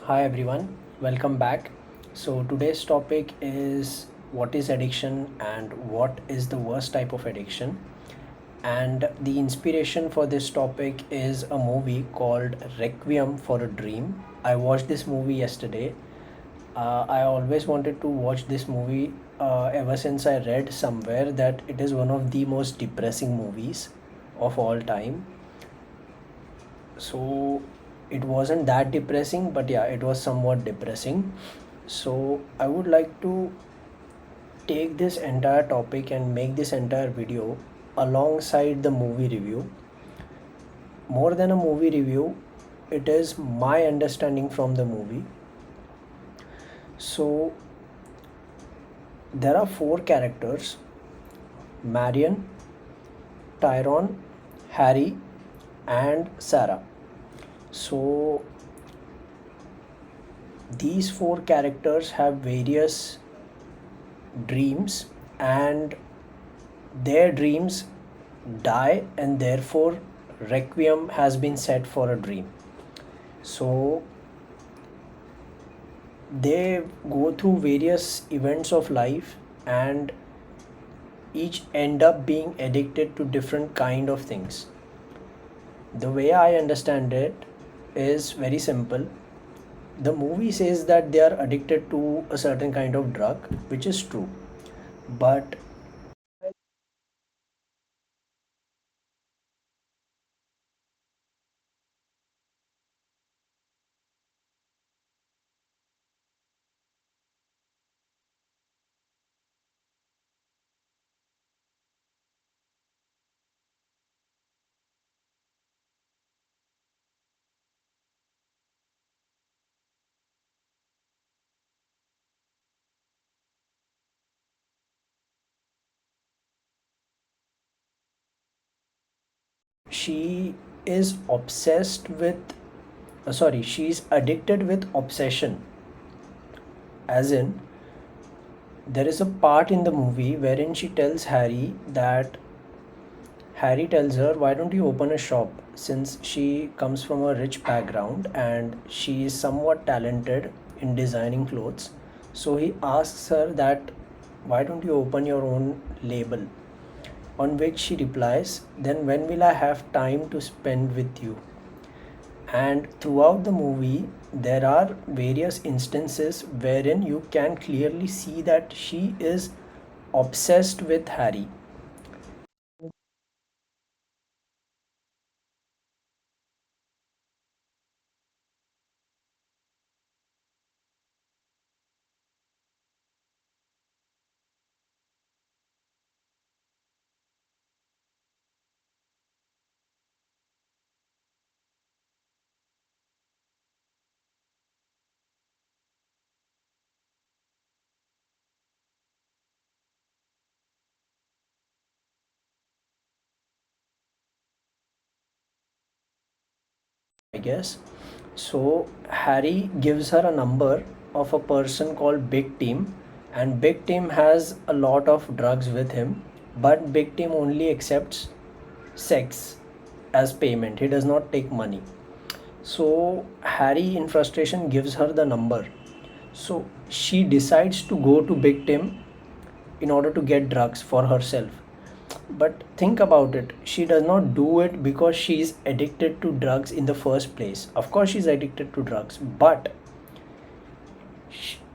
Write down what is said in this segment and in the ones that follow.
Hi everyone, welcome back. So today's topic is what is addiction and what is the worst type of addiction. And the inspiration for this topic is a movie called Requiem for a Dream. I watched this movie yesterday. I always wanted to watch this movie ever since I read somewhere that it is one of the most depressing movies of all time. So it wasn't that depressing, but yeah, it was somewhat depressing. So I would like to take this entire topic and make this entire video alongside the movie review. More than a movie review, it is my understanding from the movie. So there are four characters: Marion, Tyrone, Harry, and Sarah. So these four characters have various dreams, and their dreams die, and therefore requiem has been set for a dream. So they go through various events of life, and each end up being addicted to different kind of things. The way I understand it is very simple. The movie says that they are addicted to a certain kind of drug, which is true, but she is obsessed with she's addicted with obsession. As in, there is a part in the movie wherein she tells Harry that Harry tells her, why don't you open a shop? Since she comes from a rich background and she is somewhat talented in designing clothes, so he asks her that, why don't you open your own label? On which she replies, then when will I have time to spend with you? And throughout the movie, there are various instances wherein you can clearly see that she is obsessed with Harry. I guess. So Harry gives her a number of a person called Big Tim, and Big Tim has a lot of drugs with him, but Big Tim only accepts sex as payment. He does not take money. So Harry, in frustration, gives her the number. So she decides to go to Big Tim in order to get drugs for herself. But think about it, she does not do it because she is addicted to drugs in the first place. Of course, she's addicted to drugs, but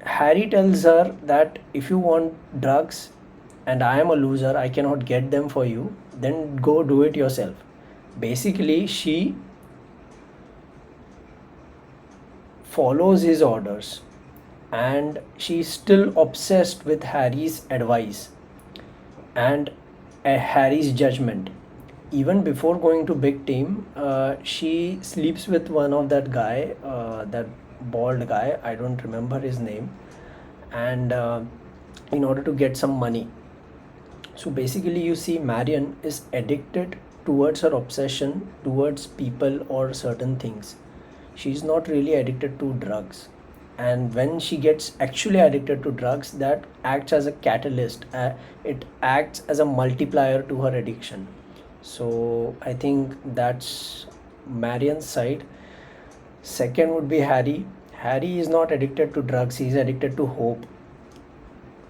Harry tells her that if you want drugs and I am a loser, I cannot get them for you, then go do it yourself. Basically, she follows his orders, and she's still obsessed with Harry's advice and Harry's judgment. Even before going to big team, she sleeps with one of that guy, that bald guy. I don't remember his name, and in order to get some money. So basically, you see, Marion is addicted towards her obsession towards people or certain things. She's not really addicted to drugs. And when she gets actually addicted to drugs, that acts as a catalyst. It acts as a multiplier to her addiction. So I think that's Marion's side. Second would be Harry. Harry is not addicted to drugs, he is addicted to hope.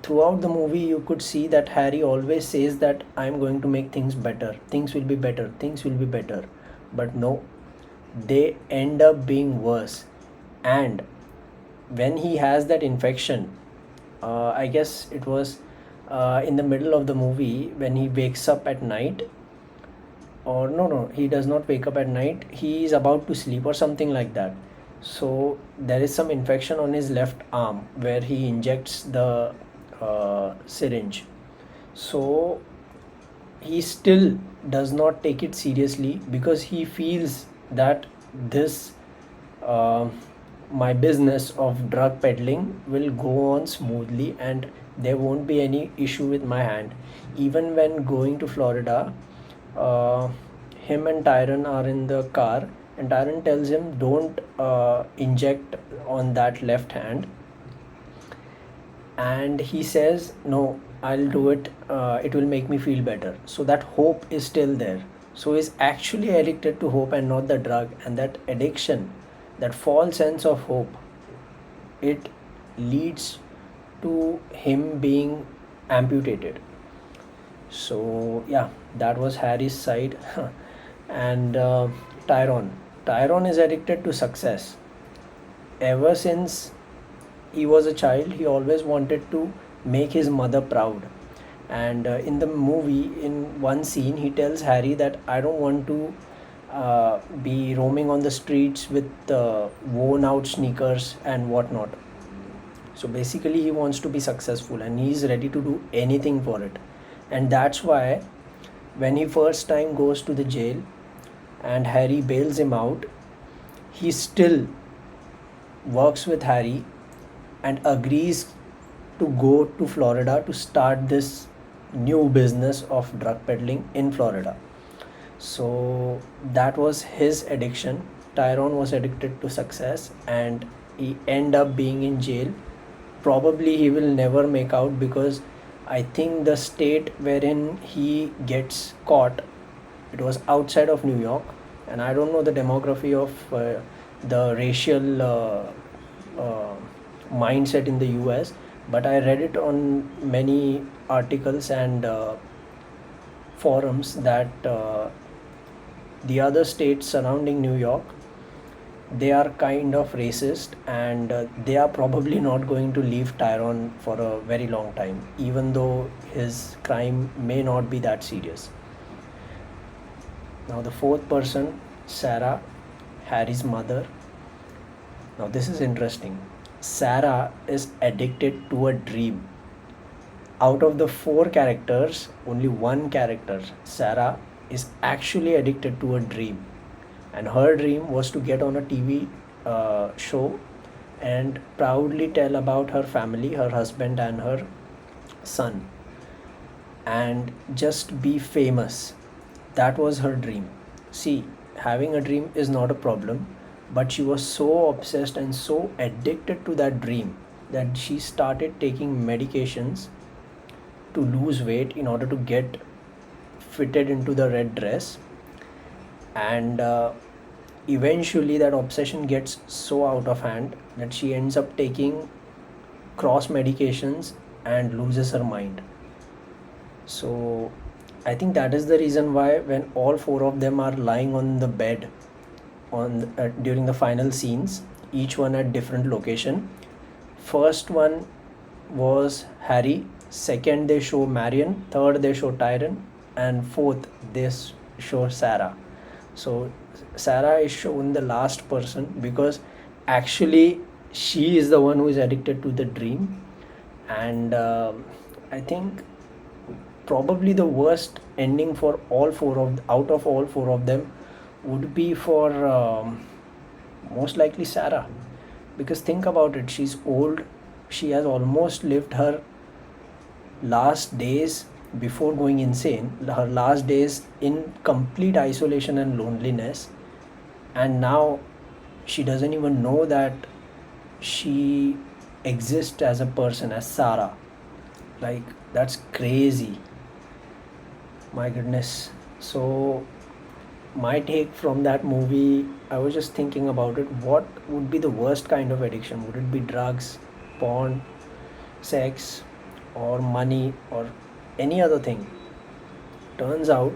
Throughout the movie, you could see that Harry always says that I'm going to make things better, things will be better, things will be better. But no, they end up being worse. And when he has that infection, I guess it was in the middle of the movie when he wakes up at night, or no, he does not wake up at night, he is about to sleep or something like that. So there is some infection on his left arm where he injects the syringe. So he still does not take it seriously because he feels that this uh, my business of drug peddling will go on smoothly and there won't be any issue with my hand. Even when going to Florida, uh, him and Tyron are in the car, and Tyron tells him, don't inject on that left hand. And he says, no, I'll do it, it will make me feel better. So that hope is still there. So he's actually addicted to hope and not the drug. And that addiction, that false sense of hope, it leads to him being amputated. So yeah, that was Harry's side. And Tyron is addicted to success. Ever since he was a child, he always wanted to make his mother proud. And in the movie, in one scene, he tells Harry that I don't want to be roaming on the streets with worn out sneakers and whatnot. So basically, he wants to be successful and he's ready to do anything for it. And that's why when he first time goes to the jail and Harry bails him out, he still works with Harry and agrees to go to Florida to start this new business of drug peddling in Florida. So that was his addiction. Tyrone was addicted to success and he end up being in jail. Probably he will never make out because I think the state wherein he gets caught, it was outside of New York, and I don't know the demography of the racial uh, mindset in the US, but I read it on many articles and forums that the other states surrounding New York, they are kind of racist and they are probably not going to leave Tyrone for a very long time, even though his crime may not be that serious. Now, the fourth person, Sarah, Harry's mother. Now, this is interesting. Sarah is addicted to a dream. Out of the four characters, only one character, Sarah, is actually addicted to a dream. And her dream was to get on a TV show and proudly tell about her family, her husband, and her son, and just be famous. That was her dream. See, having a dream is not a problem, but she was so obsessed and so addicted to that dream that she started taking medications to lose weight in order to get fitted into the red dress. And eventually that obsession gets so out of hand that she ends up taking cross medications and loses her mind. So I think that is the reason why when all four of them are lying on the bed on during the final scenes, each one at different location. First one was Harry, second they show Marion, third they show Tyron, and fourth they show Sarah. So Sarah is shown the last person because actually she is the one who is addicted to the dream. And I think probably the worst ending for all four of out of all four of them would be for most likely Sarah, because think about it, she's old, she has almost lived her last days before going insane, her last days in complete isolation and loneliness, and now she doesn't even know that she exists as a person, as Sarah. Like, that's crazy. My goodness. So my take from that movie, I was just thinking about it. What would be the worst kind of addiction? Would it be drugs, porn, sex, or money, or any other thing? Turns out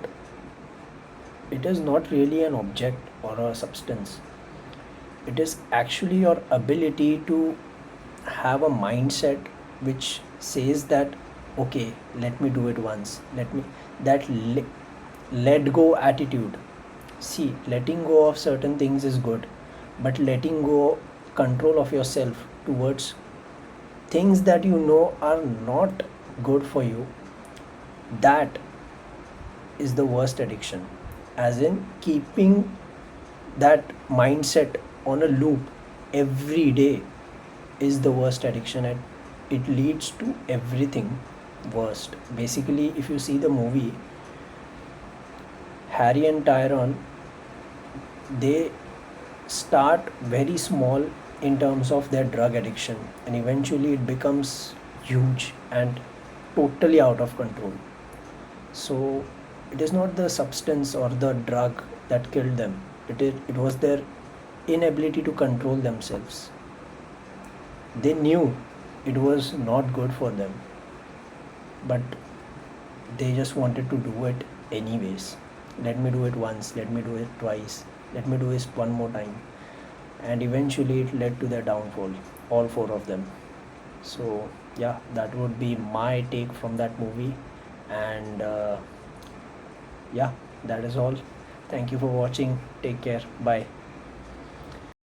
it is not really an object or a substance. It is actually your ability to have a mindset which says that, okay, let me do it once. That let go attitude. See, letting go of certain things is good, but letting go control of yourself towards things that you know are not good for you, that is the worst addiction. As in, keeping that mindset on a loop every day is the worst addiction, and it leads to everything worst. Basically, if you see the movie, Harry and Tyrone, they start very small in terms of their drug addiction, and eventually it becomes huge and totally out of control. So it is not the substance or the drug that killed them. It was their inability to control themselves. They knew it was not good for them, but they just wanted to do it anyways. Let me do it once, let me do it twice, let me do it one more time. And eventually it led to their downfall, all four of them. So, yeah, that would be my take from that movie. And yeah, that is all. Thank you for watching. Take care. Bye.